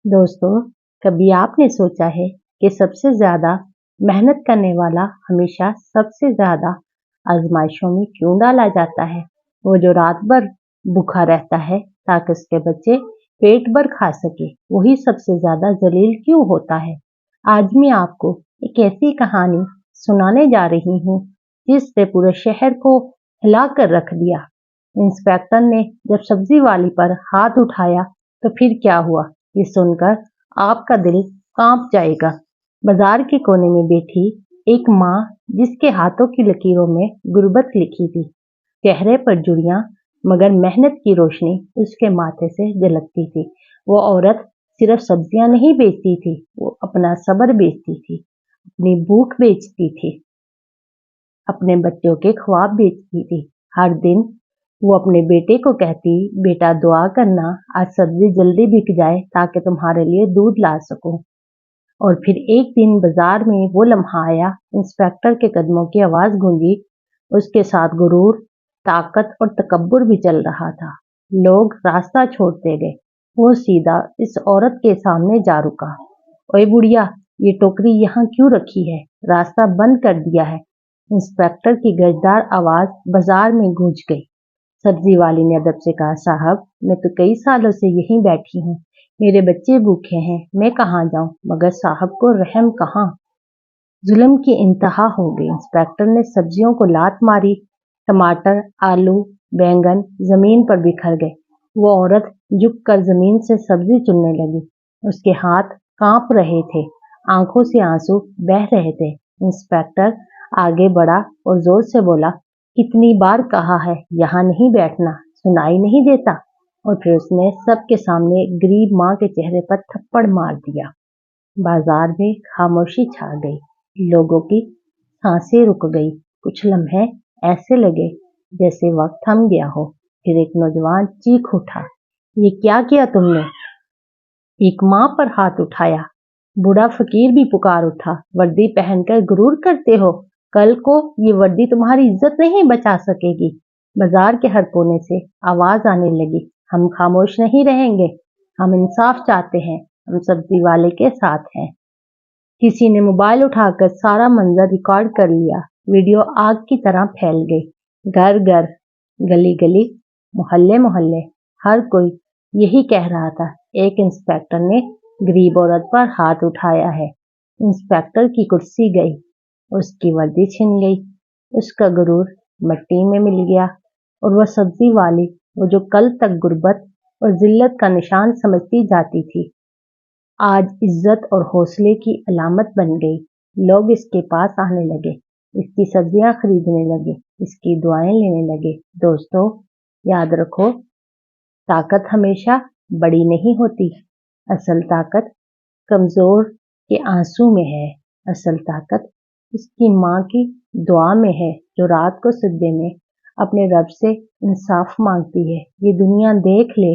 दोस्तों, कभी आपने सोचा है कि सबसे ज्यादा मेहनत करने वाला हमेशा सबसे ज्यादा आजमाइशों में क्यों डाला जाता है? वो जो रात भर भूखा रहता है ताकि उसके बच्चे पेट भर खा सके, वही सबसे ज्यादा जलील क्यों होता है? आज मैं आपको एक ऐसी कहानी सुनाने जा रही हूँ जिसने पूरे शहर को हिला कर रख दिया। इंस्पेक्टर ने जब सब्जी वाली पर हाथ उठाया तो फिर क्या हुआ, ये सुनकर आपका दिल कांप जाएगा। बाजार के कोने में बैठी एक माँ, जिसके हाथों की लकीरों में गुर्बत लिखी थी, चेहरे पर जुड़ियां मगर मेहनत की रोशनी उसके माथे से झलकती थी। वो औरत सिर्फ सब्जियां नहीं बेचती थी, वो अपना सब्र बेचती थी, अपनी भूख बेचती थी, अपने बच्चों के ख्वाब बेचती थी। हर दिन वो अपने बेटे को कहती, बेटा दुआ करना आज सब्जी जल्दी बिक जाए ताकि तुम्हारे लिए दूध ला सकूं। और फिर एक दिन बाजार में वो लम्हा आया, इंस्पेक्टर के कदमों की आवाज गूंजी। उसके साथ गुरूर, ताकत और तकब्बुर भी चल रहा था। लोग रास्ता छोड़ते गए, वो सीधा इस औरत के सामने जा रुका। ओए बुढ़िया, ये टोकरी यहाँ क्यों रखी है? रास्ता बंद कर दिया है। इंस्पेक्टर की गजदार आवाज बाजार में गूंज गई। सब्जी वाली ने अदब से कहा, साहब मैं तो कई सालों से यहीं बैठी हूँ, मेरे बच्चे भूखे हैं, मैं कहाँ जाऊं? मगर साहब को रहम कहाँ। जुल्म की इंतहा हो गई। इंस्पेक्टर ने सब्जियों को लात मारी। टमाटर, आलू, बैंगन जमीन पर बिखर गए। वो औरत झुक कर जमीन से सब्जी चुनने लगी। उसके हाथ कांप रहे थे, आंखों से आंसू बह रहे थे। इंस्पेक्टर आगे बढ़ा और जोर से बोला, कितनी बार कहा है यहाँ नहीं बैठना, सुनाई नहीं देता? और फिर उसने सबके सामने गरीब माँ के चेहरे पर थप्पड़ मार दिया। बाजार में खामोशी छा गई। लोगों की सांसें रुक गई। कुछ लम्हे ऐसे लगे जैसे वक्त थम गया हो। फिर एक नौजवान चीख उठा, ये क्या किया तुमने? एक माँ पर हाथ उठाया। बूढ़ा फकीर भी पुकार उठा, वर्दी पहनकर गुरूर करते हो? कल को ये वर्दी तुम्हारी इज्जत नहीं बचा सकेगी। बाजार के हर कोने से आवाज आने लगी, हम खामोश नहीं रहेंगे, हम इंसाफ चाहते हैं, हम सब्जी वाले के साथ हैं। किसी ने मोबाइल उठाकर सारा मंजर रिकॉर्ड कर लिया। वीडियो आग की तरह फैल गई। घर घर, गली गली, मोहल्ले मोहल्ले, हर कोई यही कह रहा था, एक इंस्पेक्टर ने गरीब औरत पर हाथ उठाया है। इंस्पेक्टर की कुर्सी गई, उसकी वर्दी छिन गई, उसका गुरूर मिट्टी में मिल गया। और वह सब्जी वाली, वो जो कल तक गुर्बत और जिल्लत का निशान समझती जाती थी, आज इज्जत और हौसले की अलामत बन गई। लोग इसके पास आने लगे, इसकी सब्जियां खरीदने लगे, इसकी दुआएं लेने लगे। दोस्तों, याद रखो, ताकत हमेशा बड़ी नहीं होती। असल ताकत कमजोर के आंसू में है। असल ताकत उसकी माँ की दुआ में है, जो रात को सजदे में अपने रब से इंसाफ मांगती है। ये दुनिया देख ले,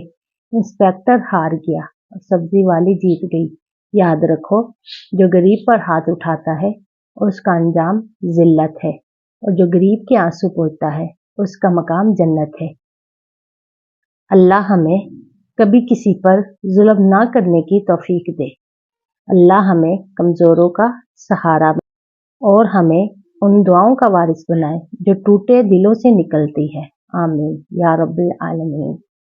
इंस्पेक्टर हार गया और सब्जी वाली जीत गई। याद रखो, जो गरीब पर हाथ उठाता है उसका अंजाम जिल्लत है, और जो गरीब के आंसू पोंछता है उसका मकाम जन्नत है। अल्लाह हमें कभी किसी पर जुल्म ना करने की तौफीक दे। अल्लाह हमें कमजोरों का सहारा बने और हमें उन दुआओं का वारिस बनाए जो टूटे दिलों से निकलती है। आमीन या रब्बिल आलमीन।